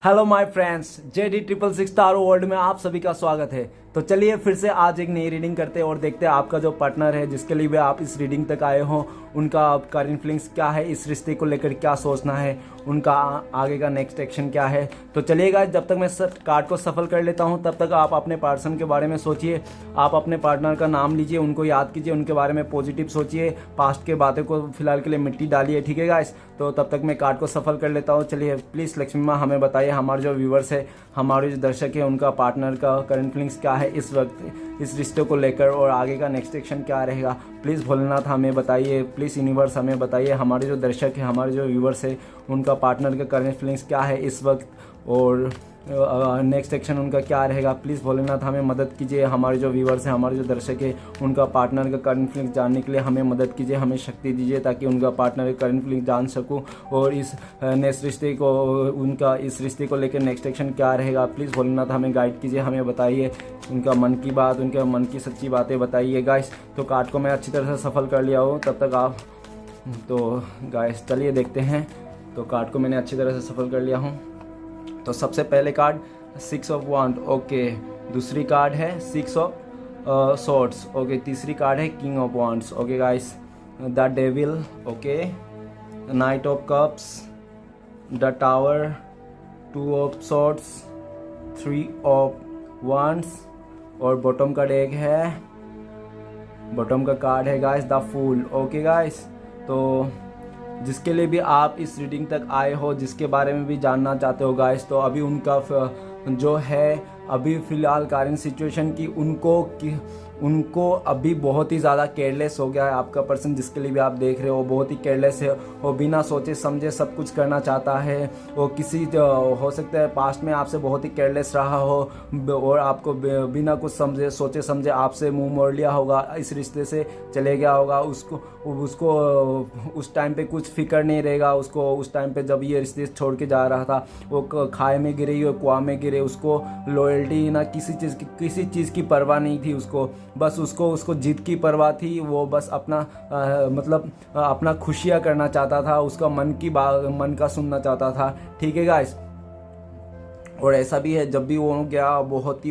Hello my friends, JD666 star world में आप सभी का स्वागत है। तो चलिए फिर से आज एक नई रीडिंग करते हैं और देखते हैं आपका जो पार्टनर है जिसके लिए भी आप इस रीडिंग तक आए हो उनका करंट फीलिंग्स क्या है, इस रिश्ते को लेकर क्या सोचना है, उनका आगे का नेक्स्ट एक्शन क्या है। तो चलिएगा, जब तक मैं कार्ड को सफल कर लेता हूं तब तक आप अपने पर्सन के बारे में सोचिए। आप अपने पार्टनर का नाम लीजिए, उनको याद कीजिए, उनके बारे में पॉजिटिव सोचिए, पास्ट के बातें को फिलहाल के लिए मिट्टी डालिए। ठीक है गाइस, तो तब तक मैं कार्ड को सफल कर लेता हूँ। चलिए प्लीज़ लक्ष्मी माँ हमें बताइए, हमारे जो व्यूवर्स है, हमारे जो दर्शक है, उनका पार्टनर का करंट फीलिंग्स क्या है इस वक्त इस रिश्ते को लेकर और आगे का नेक्स्ट एक्शन क्या रहेगा। प्लीज़ भोलेनाथ हमें बताइए, प्लीज़ यूनिवर्स हमें बताइए, हमारे जो दर्शक है, हमारे जो व्यूवर्स है, उनका पार्टनर का करंट फीलिंग्स क्या है इस वक्त और नेक्स्ट एक्शन उनका क्या रहेगा। प्लीज़ भोलेनाथ हमें मदद कीजिए, हमारे जो व्यूवर्स हैं, हमारे जो दर्शक है, उनका पार्टनर का करंट फीलिंग्स जानने के लिए हमें मदद कीजिए, हमें शक्ति दीजिए ताकि उनका पार्टनर का करंट फीलिंग्स जान सकूं और इस नेक्स्ट रिश्ते को उनका इस रिश्ते को लेकर नेक्स्ट एक्शन क्या रहेगा। प्लीज़ भोलेनाथ हमें गाइड कीजिए, हमें बताइए उनका मन की बात, उनके मन की सच्ची बातें बताइए गाइस। तो कार्ड को मैं अच्छी तरह से सफल कर लिया हूँ, तब तक आप तो गाइस चलिए देखते हैं। तो कार्ड को मैंने अच्छी तरह से सफल कर लिया हूँ। तो सबसे पहले कार्ड 6 ऑफ वांड, ओके। दूसरी कार्ड है 6 ऑफ सॉर्ड्स, ओके। तीसरी कार्ड है king of wands, okay guys. The devil, okay. Knight of cups, the tower, 2 of swords, 3 of wands और बॉटम का डेक है, बॉटम का कार्ड है guys the fool, okay guys. तो जिसके लिए भी आप इस रीडिंग तक आए हो, जिसके बारे में भी जानना चाहते हो गाइस, तो अभी उनका जो है अभी फ़िलहाल करंट सिचुएशन की उनको अभी बहुत ही ज़्यादा केयरलेस हो गया है आपका पर्सन। जिसके लिए भी आप देख रहे हो बहुत ही केयरलेस है, वो बिना सोचे समझे सब कुछ करना चाहता है। वो हो सकता है पास्ट में आपसे बहुत ही केयरलेस रहा हो और आपको बिना कुछ समझे सोचे समझे आपसे मुंह मोड़ लिया होगा, इस रिश्ते से चले गया होगा। उसको उस टाइम पे कुछ फिक्र नहीं रहेगा। उसको उस टाइम पे जब ये रिश्ते छोड़ के जा रहा था, वो खाए में गिरे या कुआं में गिरे, उसको लॉयल्टी ना किसी चीज़ की परवाह नहीं थी। उसको बस उसको जीत की परवाह थी। वो बस अपना खुशियाँ करना चाहता था, उसका मन का सुनना चाहता था। ठीक है गाइस, और ऐसा भी है जब भी वो गया बहुत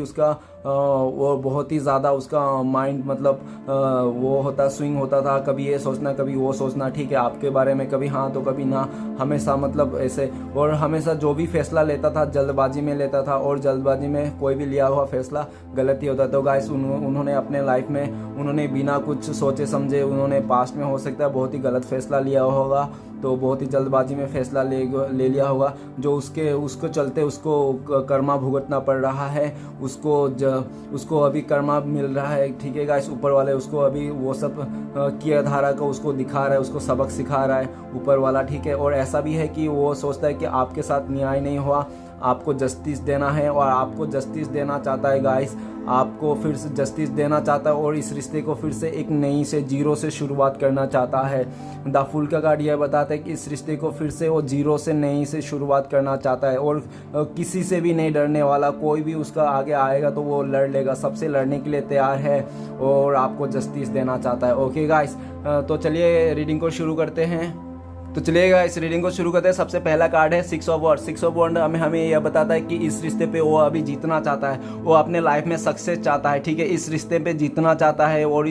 ही ज़्यादा उसका माइंड वो होता स्विंग होता था, कभी ये सोचना कभी वो सोचना। ठीक है, आपके बारे में कभी हाँ तो कभी ना, हमेशा ऐसे। और हमेशा जो भी फैसला लेता था जल्दबाजी में लेता था और जल्दबाजी में कोई भी लिया हुआ फैसला गलत ही होता। तो गाइस उन्होंने अपने लाइफ में उन्होंने बिना कुछ सोचे समझे उन्होंने पास्ट में हो सकता है बहुत ही गलत फैसला लिया होगा, तो बहुत ही जल्दबाजी में फैसला ले लिया होगा जो उसको चलते उसको कर्मा भुगतना पड़ रहा है। उसको अभी कर्मा मिल रहा है। ठीक है गाइस, ऊपर वाले उसको अभी वो सब किया धारा का उसको दिखा रहा है, उसको सबक सिखा रहा है ऊपर वाला। ठीक है, और ऐसा भी है कि वो सोचता है कि आपके साथ न्याय नहीं हुआ, आपको जस्टिस देना है और आपको जस्टिस देना चाहता है गाइस, आपको फिर से जस्टिस देना चाहता है और इस रिश्ते को फिर से एक नई से जीरो से शुरुआत करना चाहता है। द फूल का कार्ड यह बताता है कि इस रिश्ते को फिर से वो जीरो से नई से शुरुआत करना चाहता है और किसी से भी नहीं डरने वाला। कोई भी उसका आगे आएगा तो वो लड़ लेगा, सबसे लड़ने के लिए तैयार है और आपको जस्टिस देना चाहता है। ओके गाइस, तो चलिए रीडिंग को शुरू करते हैं। तो चलिएगा इस रीडिंग को शुरू करते हैं। सबसे पहला कार्ड है 6 ऑफ वॉन्ड्स। 6 ऑफ वॉन्ड्स हमें यह बताता है कि इस रिश्ते पे वो अभी जीतना चाहता है, वो अपने लाइफ में सक्सेस चाहता है। ठीक है, इस रिश्ते पे जीतना चाहता है और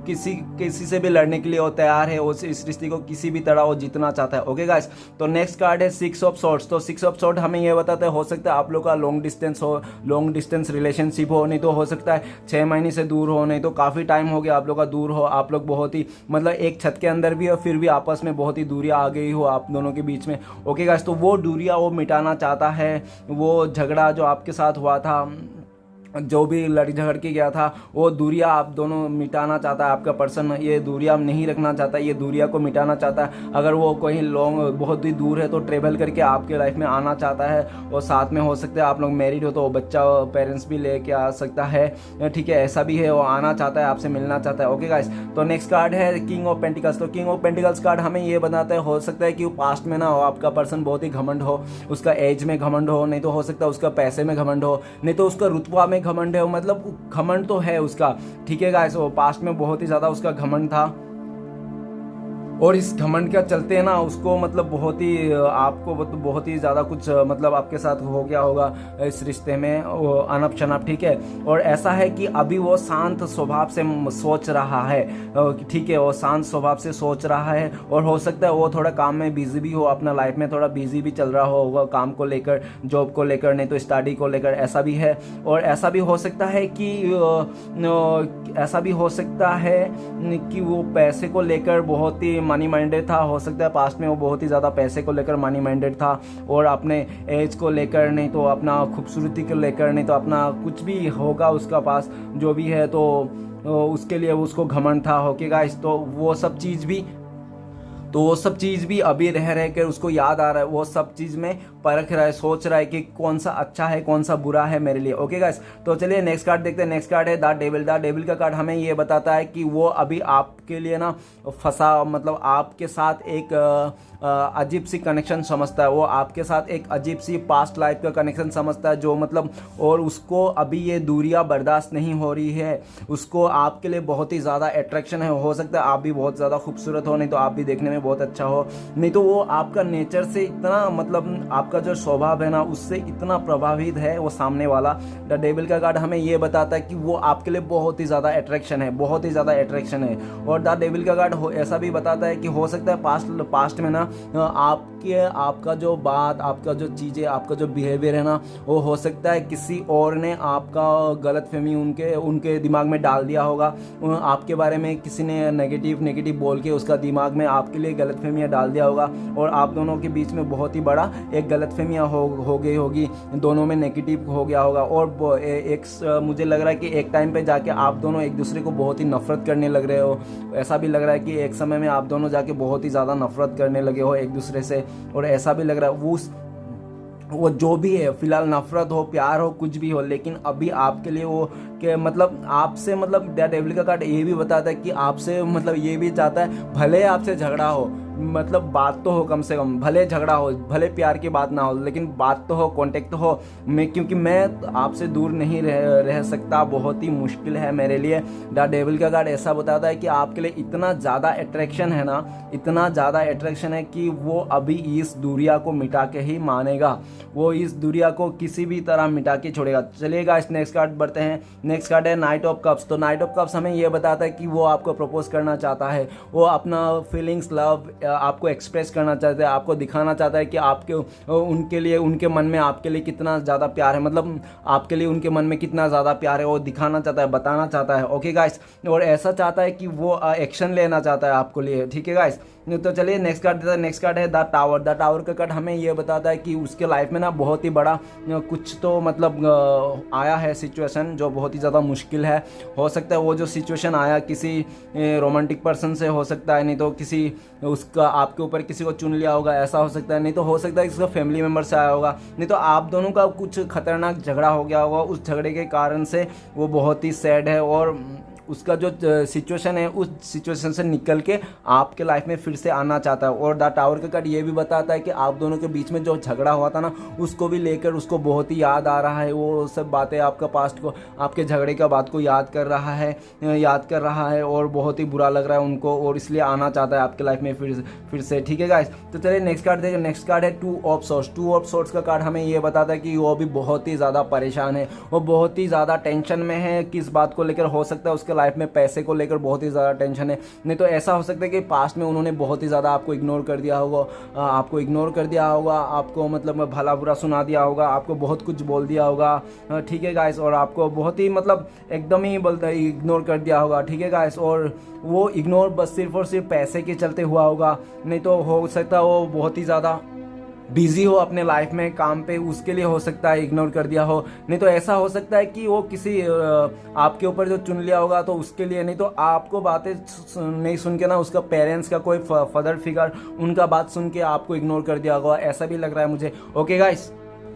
किसी से भी लड़ने के लिए वो तैयार है। इस रिश्ते को किसी भी तरह वो जीतना चाहता है। ओके गाइस, तो नेक्स्ट कार्ड है 6 ऑफ सॉर्ड्स। तो 6 ऑफ सॉर्ड हमें यह बताता है हो सकता है आप लोग का लॉन्ग डिस्टेंस रिलेशनशिप हो, नहीं तो हो सकता है 6 महीने से दूर हो, नहीं तो काफ़ी टाइम हो गया आप लोग का दूर हो। आप लोग बहुत ही एक छत के अंदर भी हो फिर भी आपस में बहुत ही दूरियां आ गई हो आप दोनों के बीच में। ओके गाइस, तो वो दूरियां वो मिटाना चाहता है। वो झगड़ा जो आपके साथ हुआ था, जो भी लड़ झगड़ के गया था, वो दूरियां आप दोनों मिटाना चाहता है। आपका पर्सन ये दूरियां नहीं रखना चाहता, ये दूरियां को मिटाना चाहता है। अगर वो कहीं बहुत ही दूर है तो ट्रेवल करके आपके लाइफ में आना चाहता है और साथ में हो सकता है आप लोग मैरिड हो तो बच्चा पेरेंट्स भी लेके आ सकता है। ठीक है, ऐसा भी है, वो आना चाहता है, आपसे मिलना चाहता है। ओके गाइस, तो नेक्स्ट कार्ड है किंग ऑफ पेंटिकल्स। तो किंग ऑफ पेंटिकल्स कार्ड हमें ये बताता है हो सकता है कि वो पास्ट में ना हो, आपका पर्सन बहुत ही घमंड हो, उसका एज में घमंड हो, नहीं तो हो सकता है उसका पैसे में घमंड हो, नहीं तो उसका रुतबा में घमंड है। घमंड तो है उसका। ठीक है गाइस, वो पास्ट में बहुत ही ज़्यादा उसका घमंड था। और इस घमंड का चलते ना उसको मतलब बहुत ही आपको बहुत ही ज़्यादा कुछ मतलब आपके साथ हो गया होगा इस रिश्ते में अनप शनप, ठीक है। और ऐसा है कि अभी वो शांत स्वभाव से सोच रहा है, ठीक है, वो शांत स्वभाव से सोच रहा है। और हो सकता है वो थोड़ा काम में बिजी भी हो, अपना लाइफ में थोड़ा बिजी भी चल रहा होगा, काम को लेकर, जॉब को लेकर, नहीं तो स्टडी को लेकर, ऐसा भी है। और ऐसा भी हो सकता है कि वो पैसे को लेकर बहुत ही मनी माइंडेड था। हो सकता है पास्ट में वो बहुत ही ज़्यादा पैसे को लेकर मनी माइंडेड था, और अपने एज को लेकर, नहीं तो अपना खूबसूरती को लेकर, नहीं तो अपना कुछ भी होगा उसका पास जो भी है, तो उसके लिए उसको घमंड था। ओके गाइस, तो वो सब चीज़ भी अभी रह कर उसको याद आ रहा है, वो सब चीज़ में परख रहा है, सोच रहा है कि कौन सा अच्छा है, कौन सा बुरा है मेरे लिए। ओके गाइस, तो चलिए नेक्स्ट कार्ड देखते हैं। नेक्स्ट कार्ड है द डेविल। द डेविल का कार्ड हमें ये बताता है कि वो अभी आपके लिए ना फंसा, मतलब आपके साथ एक अजीब सी कनेक्शन समझता है। वो आपके साथ एक अजीब सी पास्ट लाइफ का कनेक्शन समझता है, जो मतलब, और उसको अभी ये दूरियां बर्दाश्त नहीं हो रही है। उसको आपके लिए बहुत ही ज़्यादा अट्रैक्शन है। हो सकता है आप भी बहुत ज़्यादा खूबसूरत हो, नहीं तो आप भी देखने में बहुत अच्छा हो, नहीं तो वो आपका नेचर से इतना, मतलब आपका जो स्वभाव है ना, उससे इतना प्रभावित है वो सामने वाला। द डेविल का कार्ड हमें ये बताता है कि वो आपके लिए बहुत ही ज़्यादा अट्रैक्शन है, बहुत ही ज़्यादा अट्रैक्शन है। और द डेविल का कार्ड ऐसा भी बताता है कि हो सकता है पास्ट में ना आपका जो बात, आपका जो चीज़ें, आपका जो बिहेवियर है ना, वो हो सकता है किसी और ने आपका गलतफहमी उनके दिमाग में डाल दिया होगा। आपके बारे में किसी ने नेगेटिव बोल के उसका दिमाग में आपके लिए गलतफहमियाँ डाल दिया होगा, और आप दोनों के बीच में बहुत ही बड़ा एक गलतफहमियाँ हो गई होगी, दोनों में नेगेटिव हो गया होगा। और मुझे लग रहा है कि एक टाइम पे जाके आप दोनों एक दूसरे को बहुत ही नफरत करने लग रहे हो। ऐसा भी लग रहा है कि एक समय में आप दोनों जाके बहुत ही ज़्यादा नफरत करने लगे हो एक दूसरे से। और ऐसा भी लग रहा है वो जो भी है, फिलहाल नफरत हो, प्यार हो, कुछ भी हो, लेकिन अभी आपके लिए वो कि मतलब आपसे, मतलब द डेविल का कार्ड ये भी बताता है कि आपसे, मतलब ये भी चाहता है भले आपसे झगड़ा हो, मतलब बात तो हो, कम से कम भले झगड़ा हो, भले प्यार की बात ना हो, लेकिन बात तो हो, कांटेक्ट तो हो। क्योंकि मैं आपसे दूर नहीं रह सकता, बहुत ही मुश्किल है मेरे लिए। द डेविल का कार्ड ऐसा बताता है कि आपके लिए इतना ज़्यादा अट्रैक्शन है ना, इतना ज़्यादा अट्रैक्शन है कि वो अभी इस दूरिया को मिटा के ही मानेगा, वो इस दूरिया को किसी भी तरह मिटा के छोड़ेगा। चलिएगा इस नेक्स्ट कार्ड बढ़ते हैं। नेक्स्ट कार्ड है नाइट ऑफ कप्स। तो नाइट ऑफ कप्स हमें ये बताता है कि वो आपको प्रपोज करना चाहता है, वो अपना फीलिंग्स, लव आपको एक्सप्रेस करना चाहता है, आपको दिखाना चाहता है कि आपके उनके लिए, उनके मन में आपके लिए कितना ज़्यादा प्यार है, मतलब आपके लिए उनके मन में कितना ज़्यादा प्यार है, वो दिखाना चाहता है, बताना चाहता है। ओके गाइस, और ऐसा चाहता है कि वो एक्शन लेना चाहता है आपके लिए, ठीक है गाइस। तो चलिए नेक्स्ट कार्ड देता है। नेक्स्ट कार्ड है द टावर। द टावर का कार्ड हमें ये बताता है कि उसके लाइफ में ना बहुत ही बड़ा कुछ तो मतलब आया है सिचुएशन, जो बहुत ही ज़्यादा मुश्किल है। हो सकता है वो जो सिचुएशन आया किसी रोमांटिक पर्सन से हो सकता है, नहीं तो किसी उसका आपके ऊपर किसी को चुन लिया होगा, ऐसा हो सकता है, नहीं तो हो सकता है किसी फैमिली मेम्बर से आया होगा, नहीं तो आप दोनों का कुछ खतरनाक झगड़ा हो गया होगा। उस झगड़े के कारण से वो बहुत ही सैड है, और उसका जो सिचुएशन है उस सिचुएशन से निकल के आपके लाइफ में फिर से आना चाहता है। और द टावर का कार्ड ये भी बताता है कि आप दोनों के बीच में जो झगड़ा हुआ था ना, उसको भी लेकर उसको बहुत ही याद आ रहा है, वो सब बातें आपका पास्ट को, आपके झगड़े का बात को याद कर रहा है, और बहुत ही बुरा लग रहा है उनको, और इसलिए आना चाहता है आपके लाइफ में फिर से, ठीक है गाइस। तो चलिए नेक्स्ट कार्ड देखिए। नेक्स्ट कार्ड है two of swords. Two of swords का कार्ड हमें ये बताता है कि वो भी बहुत ही ज़्यादा परेशान है, वो बहुत ही ज़्यादा टेंशन में है। किस बात को लेकर? हो सकता है उसके लाइफ में पैसे को लेकर बहुत ही ज़्यादा टेंशन है, नहीं तो ऐसा हो सकता है कि पास्ट में उन्होंने बहुत ही ज़्यादा आपको इग्नोर कर दिया होगा, आपको मतलब भला बुरा सुना दिया होगा, आपको बहुत कुछ बोल दिया होगा, ठीक है गाइस, और आपको बहुत ही मतलब एकदम ही इग्नोर कर दिया होगा, ठीक है गाइस। और वो इग्नोर बस सिर्फ और सिर्फ पैसे के चलते हुआ होगा, नहीं तो हो सकता है वो बहुत ही ज़्यादा बिजी हो अपने लाइफ में, काम पे, उसके लिए हो सकता है इग्नोर कर दिया हो, नहीं तो ऐसा हो सकता है कि वो किसी आपके ऊपर जो चुन लिया होगा तो उसके लिए, नहीं तो आपको बातें नहीं सुन के ना, उसका पेरेंट्स का कोई फादर फिगर, उनका बात सुन के आपको इग्नोर कर दिया होगा, ऐसा भी लग रहा है मुझे। ओके गाइस,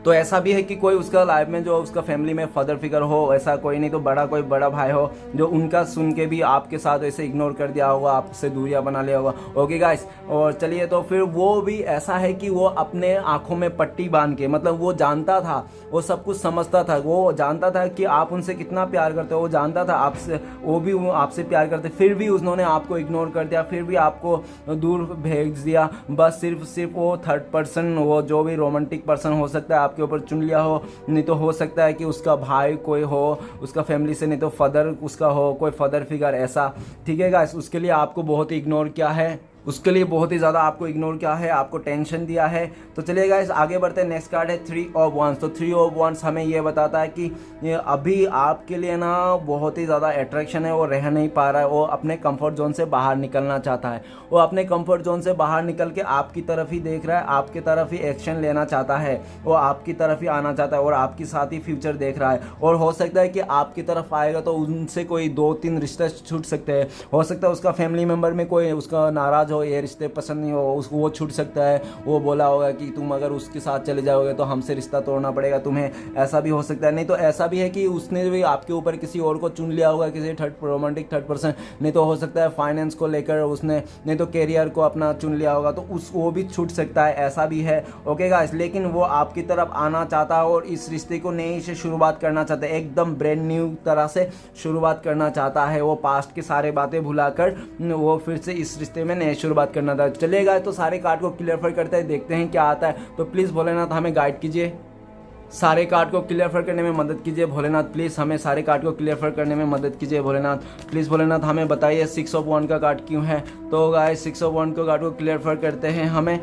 तो ऐसा भी है कि कोई उसका लाइफ में जो उसका फैमिली में फादर फिगर हो, ऐसा कोई नहीं तो कोई बड़ा भाई हो जो उनका सुन के भी आपके साथ ऐसे इग्नोर कर दिया होगा, आपसे दूरियां बना लिया होगा। ओके गाइस, और चलिए तो फिर वो भी ऐसा है कि वो अपने आंखों में पट्टी बांध के, मतलब वो जानता था, वो सब कुछ समझता था, वो जानता था कि आप उनसे कितना प्यार करते हो, वो जानता था आपसे, वो भी आपसे प्यार करते, फिर भी उन्होंने आपको इग्नोर कर दिया, फिर भी आपको दूर भेज दिया। बस सिर्फ वो थर्ड पर्सन, वो जो भी रोमांटिक पर्सन हो सकता है आपके ऊपर चुन लिया हो, नहीं तो हो सकता है कि उसका भाई कोई हो उसका फैमिली से, नहीं तो फादर उसका हो, कोई फादर फिगर ऐसा। ठीक है गाइस, उसके लिए आपको बहुत ही इग्नोर किया है, उसके लिए बहुत ही ज़्यादा आपको इग्नोर किया है, आपको टेंशन दिया है। तो चलिए गाइस आगे बढ़ते हैं। नेक्स्ट कार्ड है 3 ऑफ वांस। तो 3 ऑफ वांस हमें ये बताता है कि ये अभी आपके लिए ना बहुत ही ज़्यादा अट्रैक्शन है, वो रह नहीं पा रहा है, वो अपने कंफर्ट जोन से बाहर निकलना चाहता है, वो अपने कंफर्ट जोन से बाहर निकल के आपकी तरफ ही देख रहा है, आपकी तरफ ही एक्शन लेना चाहता है, वो आपकी तरफ ही आना चाहता है और आपके साथ ही फ्यूचर देख रहा है। और हो सकता है कि आपकी तरफ आएगा तो उनसे कोई 2-3 रिश्ते छूट सकते हैं, हो सकता है उसका फैमिली मेम्बर में कोई उसका नाराज हो, ये रिश्ते पसंद नहीं हो, उसको वो छूट सकता है, वो बोला होगा कि तुम अगर उसके साथ चले जाओगे तो हमसे रिश्ता तोड़ना पड़ेगा तुम्हें, ऐसा भी हो सकता है। नहीं तो ऐसा भी है कि उसने भी आपके ऊपर किसी और को चुन लिया होगा, किसी रोमांटिक थर्ड पर्सन, नहीं तो हो सकता है फाइनेंस को लेकर उसने, नहीं तो कैरियर को अपना चुन लिया होगा, तो वो भी छूट सकता है, ऐसा भी है। ओके गाइस, लेकिन वो आपकी तरफ आना चाहता है और इस रिश्ते को नई से शुरुआत करना चाहता है, एकदम ब्रांड न्यू तरह से शुरुआत करना चाहता है, वो पास्ट की सारी बातें भुलाकर वो फिर से इस रिश्ते में नई शुरुआत करना था। चलेगा तो सारे कार्ड को क्लियर करते हैं, देखते हैं क्या आता है। तो प्लीज़ भोलेनाथ हमें गाइड कीजिए, सारे कार्ड को क्लियर करने में मदद कीजिए भोलेनाथ, प्लीज़ हमें सारे कार्ड को क्लियर करने में मदद कीजिए भोलेनाथ, प्लीज़ भोलेनाथ हमें बताइए 6 ऑफ वन का कार्ड क्यों है। तो गाइस 6 ऑफ वन का कार्ड को क्लियर करते हैं हमें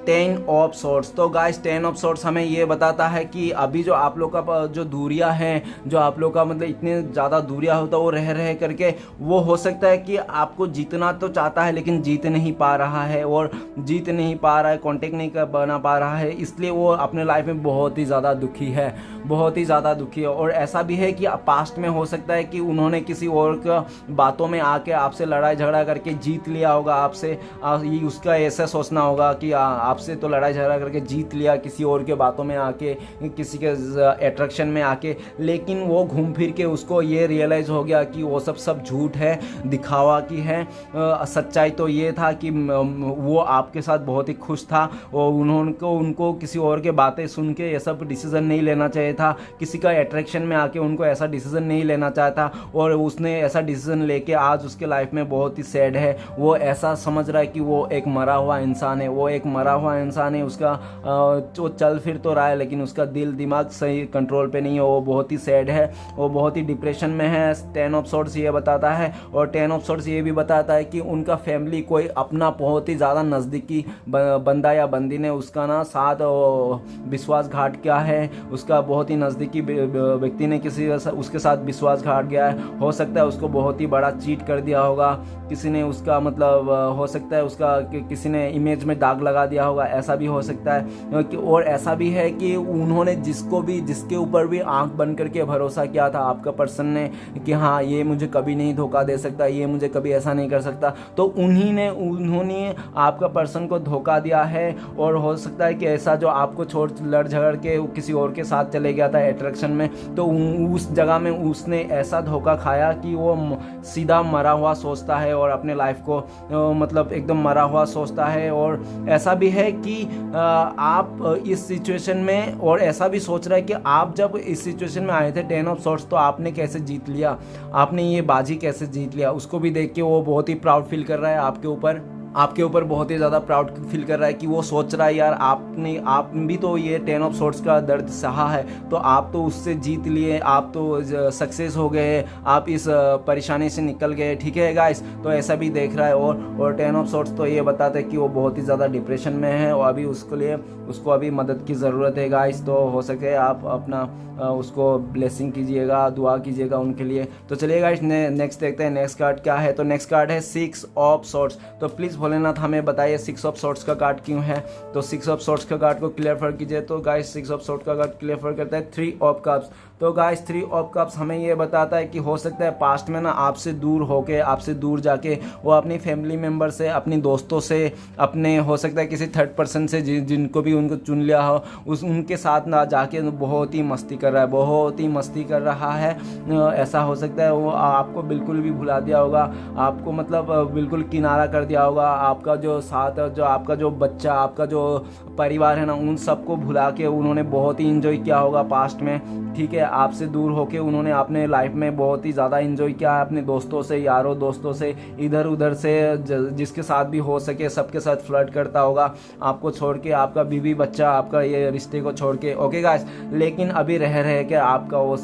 10 ऑफ सोर्ट्स। तो गाइस 10 ऑफ सोर्ट्स हमें ये बताता है कि अभी जो आप लोग का जो दूरियां हैं, जो आप लोग का मतलब इतने ज़्यादा दूरियां होता है, वो रह करके वो हो सकता है कि आपको जीतना तो चाहता है लेकिन जीत नहीं पा रहा है, और जीत नहीं पा रहा है, कांटेक्ट नहीं कर बना पा रहा है, इसलिए वो अपने लाइफ में बहुत ही ज़्यादा दुखी है, बहुत ही ज़्यादा दुखी है। और ऐसा भी है कि पास्ट में हो सकता है कि उन्होंने किसी और का बातों में आके आपसे लड़ाई झगड़ा करके जीत लिया होगा, आपसे उसका ऐसा सोचना होगा कि आपसे तो लड़ाई झगड़ा करके जीत लिया, किसी और के बातों में आके, किसी के अट्रैक्शन में आके, लेकिन वो घूम फिर के उसको ये रियलाइज़ हो गया कि वो सब झूठ है, दिखावा की है। सच्चाई तो ये था कि वो आपके साथ बहुत ही खुश था और उनको किसी और के बातें सुन के ये सब डिसीज़न नहीं लेना चाहिए था, किसी का अट्रैक्शन में आके उनको ऐसा डिसीज़न नहीं लेना चाहता, और उसने ऐसा डिसीज़न लेके आज उसके लाइफ में बहुत ही सैड है। वो ऐसा समझ रहा है कि वो एक मरा हुआ इंसान है, वो एक मरा हुआ इंसान है, उसका जो चल फिर तो रहा है लेकिन उसका दिल दिमाग सही कंट्रोल पे नहीं है, वो बहुत ही सैड है, वो बहुत ही डिप्रेशन में है। 10 ऑफ सोर्ट्स ये बताता है, और 10 ऑफ सोर्ट्स ये भी बताता है कि उनका फैमिली कोई अपना बहुत ही ज़्यादा नज़दीकी बंदा या बंदी ने उसका ना साथ विश्वासघात किया है, उसका बहुत ही नज़दीकी व्यक्ति ने किसी उसके साथ विश्वासघात किया है। हो सकता है उसको बहुत ही बड़ा चीट कर दिया होगा, किसी ने उसका मतलब हो सकता है उसका किसी ने इमेज में दाग लगा दिया होगा, ऐसा भी हो सकता है। और ऐसा भी है कि उन्होंने जिसके ऊपर भी आंख बंद करके भरोसा किया था आपका पर्सन ने कि हाँ ये मुझे कभी नहीं धोखा दे सकता, ये मुझे कभी ऐसा नहीं कर सकता, तो उन्होंने आपका पर्सन को धोखा दिया है। और हो सकता है कि ऐसा जो आपको छोड़ लड़ झगड़ के किसी और के साथ चले गया था अट्रैक्शन में, तो उस जगह में उसने ऐसा धोखा खाया कि वो सीधा मरा हुआ सोचता है और अपने लाइफ को मतलब एकदम मरा हुआ सोचता है। और ऐसा भी है कि आप इस सिचुएशन में, और ऐसा भी सोच रहा है कि आप जब इस सिचुएशन में आए थे 10 ऑफ सोर्ट्स, तो आपने कैसे जीत लिया, आपने ये बाजी कैसे जीत लिया, उसको भी देख के वो बहुत ही प्राउड फील कर रहा है आपके ऊपर बहुत ही ज़्यादा प्राउड फील कर रहा है कि वो सोच रहा है यार आप भी तो ये 10 ऑफ सोर्ट्स का दर्द सहा है, तो आप तो उससे जीत लिए, आप तो सक्सेस हो गए, आप इस परेशानी से निकल गए। ठीक है गाइस, तो ऐसा भी देख रहा है। और 10 ऑफ सोर्ट्स तो ये बताते हैं कि वो बहुत ही ज़्यादा डिप्रेशन में है और अभी उसको अभी मदद की ज़रूरत है गाइस। तो हो सके आप अपना उसको ब्लेसिंग कीजिएगा, दुआ कीजिएगा उनके लिए। तो चलिए गाइस नेक्स्ट देखते हैं नेक्स्ट कार्ड क्या है। तो नेक्स्ट कार्ड है 6 ऑफ सोर्ट्स। तो प्लीज़ भोलेनाथ हमें बताइए 6 ऑफ सॉर्ड्स का कार्ड क्यों है। तो 6 ऑफ सॉर्ड्स का कार्ड को क्लियर कीजिए। तो गाइस 6 ऑफ सॉर्ड्स का कार्ड क्लियर करता है 3 ऑफ कप्स। तो गाइस 3 ऑफ कप्स हमें ये बताता है कि हो सकता है पास्ट में ना आपसे दूर होके, आपसे दूर जाके वो अपनी फैमिली मेम्बर से, अपनी दोस्तों से, अपने हो सकता है किसी थर्ड पर्सन से जिनको भी उनको चुन लिया हो उनके साथ ना जाके बहुत ही मस्ती कर रहा है, बहुत ही मस्ती कर रहा है। ऐसा हो सकता है वो आपको बिल्कुल भी भुला दिया होगा, आपको मतलब बिल्कुल किनारा कर दिया होगा। आपका जो साथ, जो आपका जो बच्चा, आपका जो परिवार है ना, उन सबको भुला के उन्होंने बहुत ही इंजॉय किया होगा पास्ट में। ठीक है, आपसे दूर होके उन्होंने अपने लाइफ में बहुत ही ज़्यादा इंजॉय किया है, अपने दोस्तों से, यारों दोस्तों से, इधर उधर से, जिसके साथ भी हो सके सबके साथ फ्लर्ट करता होगा, आपको छोड़ के, आपका बीवी बच्चा, आपका ये रिश्ते को छोड़ के। ओके गाइस, लेकिन अभी रह के आपका वो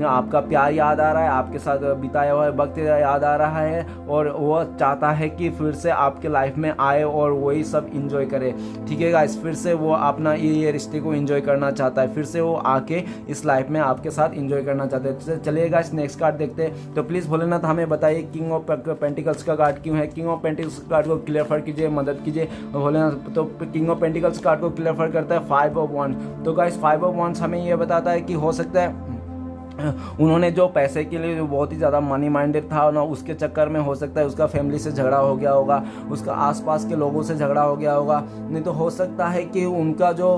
आपका प्यार याद आ रहा है, आपके साथ बिताया हुआ वक्त याद आ रहा है, और वो चाहता है कि फिर से आपके लाइफ में आए और वही सब इंजॉय करे। ठीक है गाइस, फिर से वो अपना ये रिश्ते को इंजॉय करना चाहता है, फिर से वो आके इस लाइफ में आपके साथ एंजॉय करना चाहते हैं। तो चलिए गाइस नेक्स्ट कार्ड देखते हैं। तो प्लीज़ भोलेनाथ हमें बताइए किंग ऑफ पेंटिकल्स का कार्ड क्यों है। किंग ऑफ पेंटिकल्स कार्ड को क्लियर कीजिए, मदद कीजिए भोलेनाथ। तो किंग ऑफ पेंटिकल्स कार्ड को क्लियर करता है 5 ऑफ वांड्स। तो गाइस 5 ऑफ वांड्स हमें ये बताता है कि हो सकता है उन्होंने जो पैसे के लिए जो बहुत ही ज़्यादा मनी माइंडेड था ना, उसके चक्कर में हो सकता है उसका फैमिली से झगड़ा हो गया होगा, उसका आसपास के लोगों से झगड़ा हो गया होगा। नहीं तो हो सकता है कि उनका जो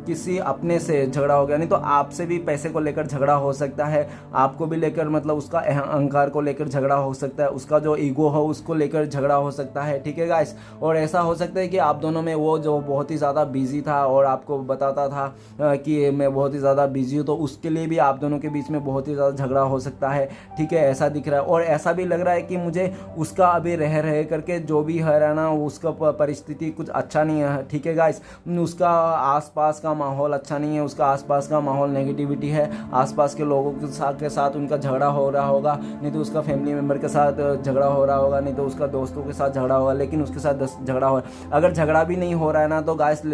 किसी अपने से झगड़ा हो गया, नहीं तो आपसे भी पैसे को लेकर झगड़ा हो सकता है, आपको भी लेकर मतलब उसका अहंकार को लेकर झगड़ा हो सकता है, उसका जो ईगो हो उसको लेकर झगड़ा हो सकता है। ठीक है गाइस, और ऐसा हो सकता है कि आप दोनों में वो जो बहुत ही ज़्यादा बिजी था और आपको बताता था कि मैं बहुत ही ज़्यादा बिजी हूँ, तो उसके लिए भी आप दोनों के बीच में बहुत ही ज़्यादा झगड़ा हो सकता है। ठीक है, ऐसा दिख रहा है। और ऐसा भी लग रहा है कि मुझे उसका अभी रह करके जो भी है ना, उसका परिस्थिति कुछ अच्छा नहीं है। ठीक है गाइस, उसका आसपास का माहौल अच्छा नहीं है, उसका आसपास का माहौल नेगेटिविटी है, आसपास के लोगों के साथ उनका झगड़ा हो रहा होगा, नहीं तो उसका फैमिली मेम्बर के साथ झगड़ा हो रहा होगा, नहीं तो उसका दोस्तों के साथ झगड़ा होगा, लेकिन उसके साथ झगड़ा हो। अगर झगड़ा भी नहीं हो रहा है ना, तो गाइस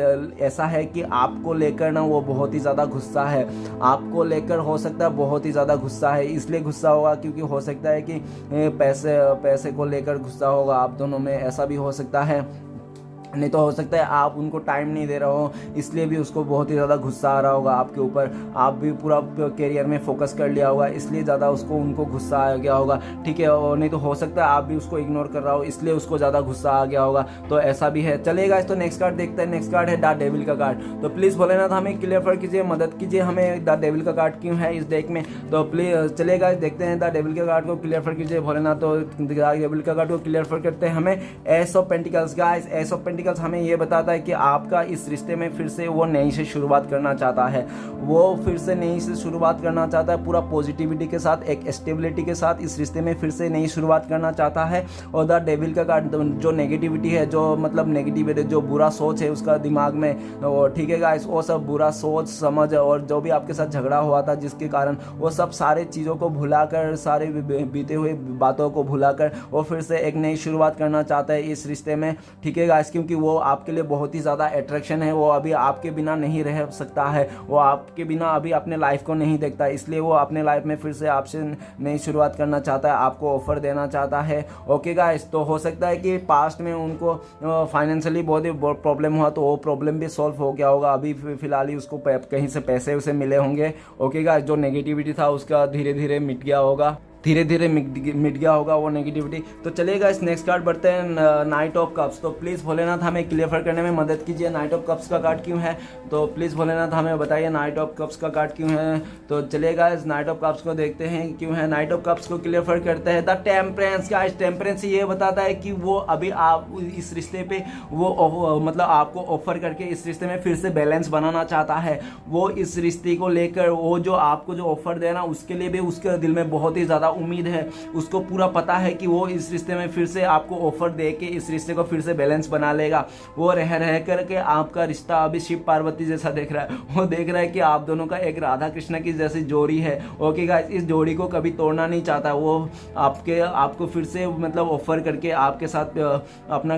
ऐसा है कि आपको लेकर ना वो बहुत ही ज़्यादा गुस्सा है, आपको लेकर हो सकता है बहुत ही ज़्यादा गुस्सा है। इसलिए गुस्सा होगा क्योंकि हो सकता है कि पैसे को लेकर गुस्सा होगा आप दोनों में, ऐसा भी हो सकता है। नहीं तो हो सकता है आप उनको टाइम नहीं दे रहे हो, इसलिए भी उसको बहुत ही ज़्यादा गुस्सा आ रहा होगा आपके ऊपर। आप भी पूरा करियर में फोकस कर लिया होगा, इसलिए ज़्यादा उनको गुस्सा आ गया होगा। ठीक है, और नहीं तो हो सकता है आप भी उसको इग्नोर कर रहा हो, इसलिए उसको ज़्यादा गुस्सा आ गया होगा। तो ऐसा भी है। चलेगा, तो नेक्स्ट कार्ड देखते हैं। नेक्स्ट कार्ड है द डेविल का कार्ड। तो प्लीज़ भोलेनाथ हमें क्लियर कीजिए, मदद कीजिए, हमें द डेविल का कार्ड क्यों है इस डेक में। तो प्लीज चलेगा, देखते हैं द डेविल के कार्ड को क्लियर कीजिए भोलेनाथ। तो डेविल का कार्ड को क्लियर करते हैं हमें S of pentacles. Guys S of pentacles हमें ये बताता है कि आपका इस रिश्ते में फिर से वो नई से शुरुआत करना चाहता है, वो फिर से नई से शुरुआत करना चाहता है, पूरा पॉजिटिविटी के साथ, एक स्टेबिलिटी के साथ इस रिश्ते में फिर से नई शुरुआत करना चाहता है। और द डेविल का कार्ड जो नेगेटिविटी है, जो मतलब नेगेटिविटी, जो बुरा सोच है उसका दिमाग में, और ठीक है गाइस, वो सब बुरा सोच समझ और जो भी आपके साथ झगड़ा हुआ था जिसके कारण, वो सब सारे चीज़ों को भुलाकर, सारे बीते हुए बातों को भुलाकर वो फिर से एक नई शुरुआत करना चाहता है इस रिश्ते में। ठीक है गाइस, क्योंकि वो आपके लिए बहुत ही ज़्यादा अट्रैक्शन है, वो अभी आपके बिना नहीं रह सकता है, वो आपके बिना अभी अपने लाइफ को नहीं देखता, इसलिए वो अपने लाइफ में फिर से आपसे नई शुरुआत करना चाहता है, आपको ऑफर देना चाहता है। ओके गाइस, तो हो सकता है कि पास्ट में उनको फाइनेंशियली बहुत ही प्रॉब्लम हुआ, तो वो प्रॉब्लम भी सॉल्व हो गया होगा, अभी फिलहाल ही उसको कहीं से पैसे उसे मिले होंगे। ओके गाइस, जो नेगेटिविटी था उसका धीरे धीरे मिट गया होगा, धीरे धीरे मिट गया होगा वो नेगेटिविटी। तो चलेगा, इस नेक्स्ट कार्ड बढ़ते हैं नाइट ऑफ कप्स। तो प्लीज़ भोलेनाथ हमें क्लियर करने में मदद कीजिए, नाइट ऑफ कप्स का कार्ड क्यों है। तो प्लीज़ भोलेनाथ हमें बताइए नाइट ऑफ कप्स का कार्ड क्यों है। तो चलेगा, इस नाइट ऑफ कप्स को देखते हैं क्यों है। नाइट ऑफ कप्स को क्लियर करते हैं द टेम्परेंस का। टेम्परेंस ये बताता है कि वो अभी आप इस रिश्ते पे वो मतलब आपको ऑफर करके इस रिश्ते में फिर से बैलेंस बनाना चाहता है। वो इस रिश्ते को लेकर, वो जो आपको जो ऑफर देना, उसके लिए भी उसके दिल में बहुत ही ज़्यादा उम्मीद है, उसको पूरा पता है कि वो इस रिश्ते में फिर से आपको ऑफर दे के इस रिश्ते को फिर से बैलेंस बना लेगा। वो रह करके आपका रिश्ता अभी शिव पार्वती जैसा देख रहा है, वो देख रहा है कि आप दोनों का एक राधा कृष्ण की जैसी जोड़ी है। ओके गाइस, इस जोड़ी को कभी तोड़ना नहीं चाहता, वो आपको फिर से मतलब ऑफर करके आपके साथ अपना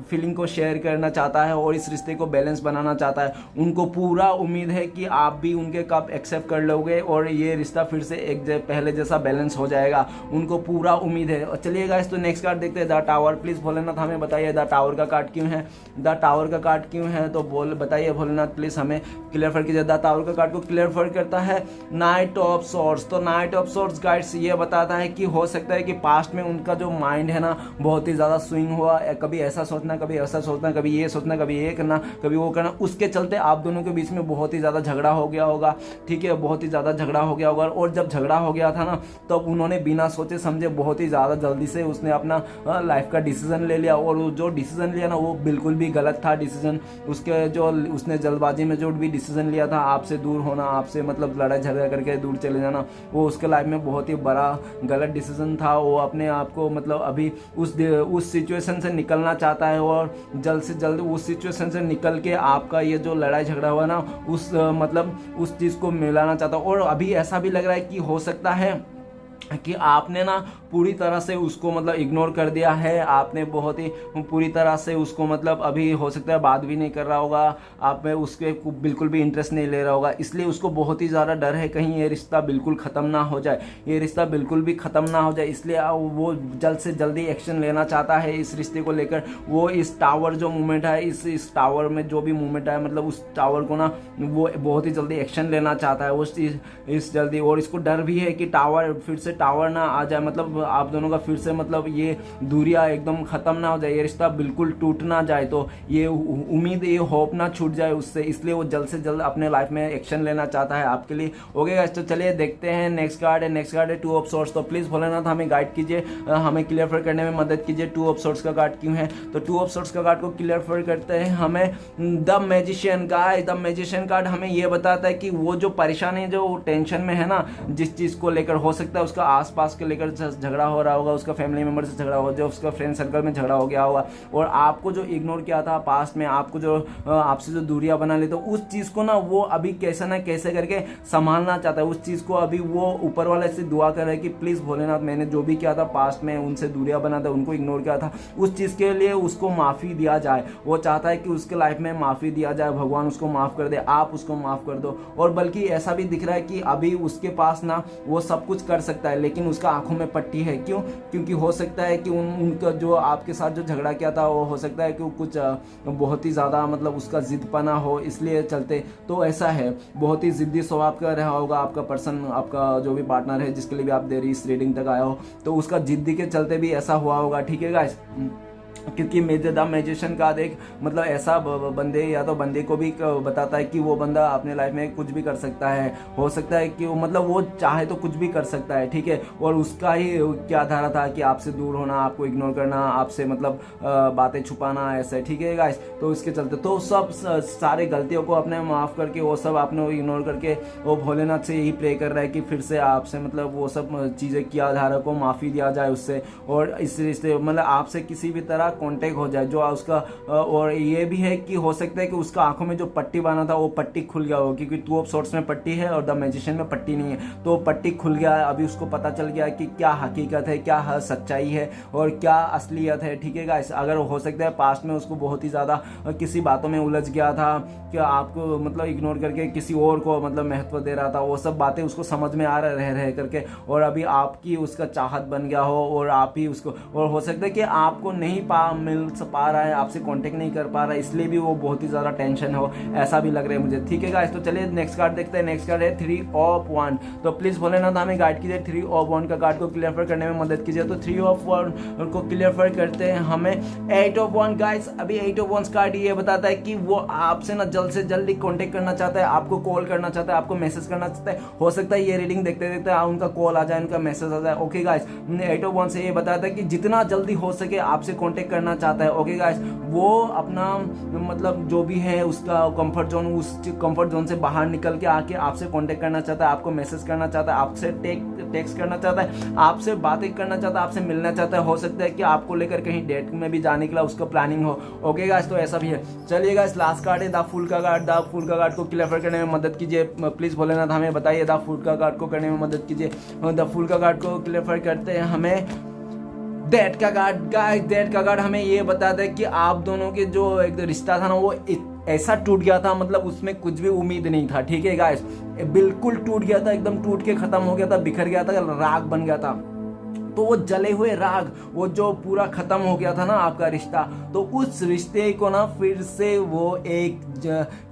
फीलिंग को शेयर करना चाहता है और इस रिश्ते को बैलेंस बनाना चाहता है। उनको पूरा उम्मीद है कि आप भी उनके कप एक्सेप्ट कर लोगे और ये रिश्ता फिर से एक पहले जैसा बैलेंस हो जाएगा, उनको पूरा उम्मीद है। और चलिए गाइस तो नेक्स्ट कार्ड देखते हैं, द टावर। प्लीज भोलेनाथ हमें बताइए द टावर का कार्ड क्यों है, द टावर का कार्ड क्यों है, तो बताइए भोलेनाथ प्लीज हमें क्लियर कीजिए। द टावर का कार्ड को क्लियर करता है नाइट ऑफ सॉर्ड्स। तो नाइट ऑफ सॉर्ड्स गाइड्स ये बताता है कि हो सकता है कि पास्ट में उनका जो माइंड है ना बहुत ही ज्यादा स्विंग हुआ, कभी ऐसा सोचना, कभी ऐसा सोचना, कभी ये सोचना, कभी ये करना, कभी वो करना, उसके चलते आप दोनों के बीच में बहुत ही ज्यादा झगड़ा हो गया होगा। ठीक है, बहुत ही ज्यादा झगड़ा हो गया होगा। और जब झगड़ा हो गया था ना तब उन्होंने बिना सोचे समझे बहुत ही ज्यादा जल्दी से उसने अपना लाइफ का डिसीजन ले लिया, और जो डिसीजन लिया ना वो बिल्कुल भी गलत था डिसीजन। उसके जो उसने जल्दबाजी में जो भी डिसीजन लिया था आपसे दूर होना, आपसे मतलब लड़ाई झगड़ा करके दूर चले जाना, वो उसके लाइफ में बहुत ही बड़ा गलत डिसीजन था। वो अपने आप को मतलब अभी उस सिचुएशन से निकलना चाहता है, और जल्द से जल्द उस सिचुएशन से निकल के आपका ये जो लड़ाई झगड़ा हुआ ना उस मतलब उस चीज़ को मिलाना चाहता है। और अभी ऐसा भी लग रहा है कि हो सकता है कि आपने ना पूरी तरह से उसको मतलब इग्नोर कर दिया है, आपने बहुत ही पूरी तरह से उसको मतलब अभी हो सकता है बात भी नहीं कर रहा होगा, आप में उसके बिल्कुल भी इंटरेस्ट नहीं ले रहा होगा, इसलिए उसको बहुत ही ज़्यादा डर है कहीं ये रिश्ता बिल्कुल ख़त्म ना हो जाए, ये रिश्ता बिल्कुल भी ख़त्म ना हो जाए। इसलिए वो जल्द से जल्दी एक्शन लेना चाहता है इस रिश्ते को लेकर। वो इस टावर जो मूवमेंट है, इस टावर में जो भी मूवमेंट है मतलब उस टावर को ना वो बहुत ही जल्दी एक्शन लेना चाहता है उस इस जल्दी। और इसको डर भी है कि टावर फिर से टावर ना आ जाए, मतलब आप दोनों का फिर से मतलब ये दूरियां एकदम खत्म ना हो जाए, ये रिश्ता बिल्कुल टूट ना जाए, तो ये उम्मीद ये होप ना छूट जाए उससे, इसलिए वो जल्द से जल्द अपने लाइफ में एक्शन लेना चाहता है आपके लिए। ओके गाइस, तो चलिए देखते हैं नेक्स्ट कार्ड है। नेक्स्ट कार्ड है टू ऑफ सोर्ड्स। तो प्लीज भोलेनाथ हमें गाइड कीजिए, हमें क्लियर करने में मदद कीजिए टू ऑफ सोर्ड्स का कार्ड क्यों है। तो टू ऑफ सोर्ड्स का कार्ड को क्लियर करते हैं हमें the magician guys. The magician card हमें ये बताता है कि वो जो परेशानी जो टेंशन में है ना जिस चीज को लेकर, हो सकता है उसका आसपास के लेकर झगड़ा हो रहा होगा, उसका फैमिली मेंबर से झगड़ा हो, जो उसका फ्रेंड सर्कल में झगड़ा हो गया होगा, और आपको जो इग्नोर किया था पास्ट में, आपको जो आपसे जो दूरियां बना ली, तो उस चीज को ना वो अभी कैसे ना कैसे करके संभालना चाहता है। उस चीज को अभी वो ऊपर वाले से दुआ कर रहा है कि प्लीज भोलेनाथ मैंने जो भी किया था पास्ट में, उनसे दूरियां बना था, उनको इग्नोर किया था, उस चीज के लिए उसको माफी दिया जाए। वो चाहता है कि उसके लाइफ में माफी दिया जाए, भगवान उसको माफ कर दे, आप उसको माफ कर दो। और बल्कि ऐसा भी दिख रहा है कि अभी उसके पास ना वो सब कुछ कर सकता है, लेकिन उसका आंखों में पट्टी है। क्यों? क्योंकि हो सकता है कि उनका जो आपके साथ जो झगड़ा किया था वो हो सकता है कि कुछ बहुत ही ज़्यादा मतलब उसका जिद्दपना हो, इसलिए चलते। तो ऐसा है, बहुत ही जिद्दी स्वभाव का रहा होगा आपका पर्सन, आपका जो भी पार्टनर है जिसके लिए भी आप देरी इस रीडिंग तक आया हो, तो उसका जिद्दी के चलते भी ऐसा हुआ होगा। ठीक है गाइस, क्योंकि द मैजिशियन का एक मतलब ऐसा बंदे या तो बंदे को भी बताता है कि वो बंदा अपने लाइफ में कुछ भी कर सकता है, हो सकता है कि मतलब वो चाहे तो कुछ भी कर सकता है। ठीक है, और उसका ही क्या धारा था कि आपसे दूर होना, आपको इग्नोर करना, आपसे मतलब बातें छुपाना, ऐसे। ठीक है गाइस, तो इसके चलते तो सब सारे गलतियों को अपने माफ करके वो सब आपने इग्नोर करके वो भोलेनाथ से यही प्रे कर रहा है कि फिर से आपसे मतलब वो सब चीज़ें किया धारा को माफ़ी दिया जाए उससे, और इस रिश्ते मतलब आपसे किसी भी तरह कांटेक्ट हो जाए जो उसका। और ये भी है कि हो सकता है कि उसका आंखों में जो पट्टी बना था वो पट्टी खुल गया हो, क्योंकि टू ऑफ सोर्ड्स में पट्टी है और द मैजिशियन में पट्टी नहीं है, तो पट्टी खुल गया है। अभी उसको पता चल गया कि क्या हकीकत है, क्या सच्चाई है और क्या असलियत है। ठीक है गाइस, अगर हो सकता है पास्ट में उसको बहुत ही ज़्यादा किसी बातों में उलझ गया था कि आपको मतलब इग्नोर करके किसी और को मतलब महत्व दे रहा था, वो सब बातें उसको समझ में आ रह करके, और अभी आपकी उसका चाहत बन गया हो और आप ही उसको, और हो सकता है कि आपको नहीं मिल पा रहा है, आपसे कांटेक्ट नहीं कर पा रहा है, इसलिए भी वो बहुत ही ज़्यादा टेंशन हो, ऐसा भी लग रहा है मुझे। ठीक है गाइस, तो चलिए नेक्स्ट कार्ड देखते हैं। नेक्स्ट कार्ड है 3 ऑफ 1। तो प्लीज़ भोलेनाथ हमें गाइड कीजिए 3 ऑफ 1 का कार्ड को क्लियर करने में मदद कीजिए। तो 3 ऑफ 1 को क्लियर करते हैं हमें 8 ऑफ 1 गाइस। अभी 8 ऑफ 1 कार्ड ये बताता है कि वो आपसे ना जल्द से जल्दी कांटेक्ट करना चाहता है, आपको कॉल करना चाहता है, आपको मैसेज करना चाहता है। हो सकता है ये रीडिंग देखते देखते उनका कॉल आ जाए, उनका मैसेज आ जाए। ओके गाइस, 8 ऑफ 1 से ये बताता है कि जितना जल्दी हो सके आपसे कांटेक्ट करना चाहता है। ओके गाइस, वो अपना मतलब जो भी है उसका कंफर्ट जोन, उस कंफर्ट जोन से बाहर निकल के आके आपसे कांटेक्ट करना चाहता है, आपको मैसेज करना चाहता है, आपसे टेक्स्ट करना चाहता है, आपसे बातें करना चाहता है, आपसे मिलना चाहता है। हो सकता है कि आपको लेकर कहीं डेट में भी जाने के लिए उसका प्लानिंग हो। ओके गाइस, तो ऐसा भी है। चलिए गाइस, लास्ट कार्ड है द फूल का कार्ड। द फूल का कार्ड को क्लियर करने में मदद कीजिए प्लीज भोलेनाथ, हमें बताइए द फूल का कार्ड को करने में मदद कीजिए। द फूल का कार्ड को क्लियर करते हैं हमें डेट का कार्ड। गाइस, डेट का कार्ड हमें ये बताता है कि आप दोनों के जो एक रिश्ता था ना वो ऐसा टूट गया था, मतलब उसमें कुछ भी उम्मीद नहीं था। ठीक है गाइस, बिल्कुल टूट गया था, एकदम टूट के खत्म हो गया था, बिखर गया था, राख बन गया था। तो वो जले हुए राग, वो जो पूरा खत्म हो गया था ना आपका रिश्ता, तो उस रिश्ते को ना फिर से वो एक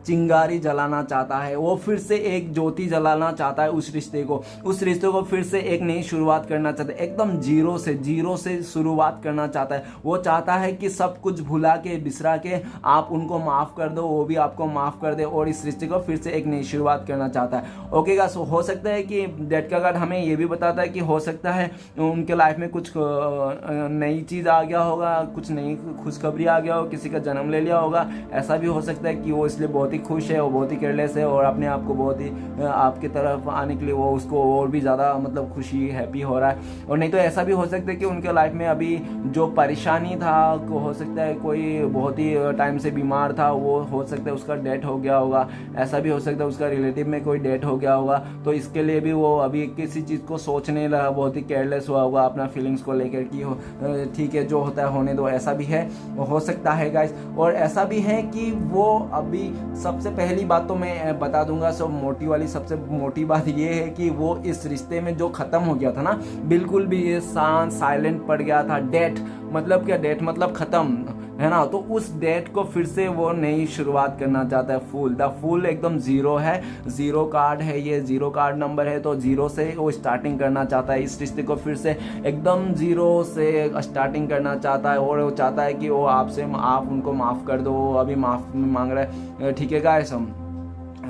चिंगारी जलाना चाहता है, वो फिर से एक ज्योति जलाना चाहता है उस रिश्ते को फिर से एक नई शुरुआत करना चाहता है, एकदम जीरो से शुरुआत करना चाहता है। वो चाहता है कि सब कुछ भुला के बिसरा के आप उनको माफ़ कर दो, वो भी आपको माफ़ कर दे, और इस रिश्ते को फिर से एक नई शुरुआत करना चाहता है। ओके गाइस, हो सकता है कि डेथ का कार्ड हमें ये भी बताता है कि हो सकता है उनके लाइफ में कुछ नई चीज़ आ गया होगा, कुछ नई खुशखबरी आ गया हो, किसी का जन्म ले लिया होगा। ऐसा भी हो सकता है कि वो इसलिए बहुत ही खुश है, वो बहुत ही केयरलेस है, और अपने आप को बहुत ही आपकी तरफ आने के लिए वो उसको और भी ज़्यादा मतलब खुशी हैप्पी हो रहा है। और नहीं तो ऐसा भी हो सकता है कि उनके लाइफ में अभी जो परेशानी था, हो सकता है कोई बहुत ही टाइम से बीमार था, वो हो सकता है उसका डेथ हो गया होगा। ऐसा भी हो सकता है उसका रिलेटिव में कोई डेथ हो गया होगा, तो इसके लिए भी वो अभी किसी चीज़ को सोचने लगा, बहुत ही केयरलेस हुआ होगा अपना फीलिंग्स को लेकर कि ठीक है जो होता है होने दो। ऐसा भी है, हो सकता है गाइस। और ऐसा भी है कि वो अभी सबसे पहली बात तो मैं बता दूंगा, सबसे मोटी बात ये है कि वो इस रिश्ते में जो खत्म हो गया था ना, बिल्कुल भी ये शांत साइलेंट पड़ गया था। डेथ मतलब क्या, डेथ मतलब खत्म है ना, तो उस डेट को फिर से वो नई शुरुआत करना चाहता है। द फूल एकदम जीरो है, जीरो कार्ड है, ये जीरो कार्ड नंबर है, तो जीरो से वो स्टार्टिंग करना चाहता है। इस रिश्ते को फिर से एकदम जीरो से स्टार्टिंग करना चाहता है, और वो चाहता है कि वो आप उनको माफ़ कर दो, वो अभी माफ़ मांग रहा है। ठीक है गाइस,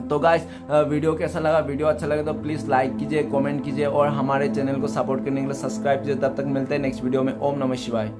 तो गाइस वीडियो कैसा लगा, वीडियो अच्छा लगे तो प्लीज़ लाइक कीजिए, कमेंट कीजिए, और हमारे चैनल को सपोर्ट करने के लिए सब्सक्राइब कीजिए। तब तक मिलते हैं नेक्स्ट वीडियो में। ओम नमः शिवाय।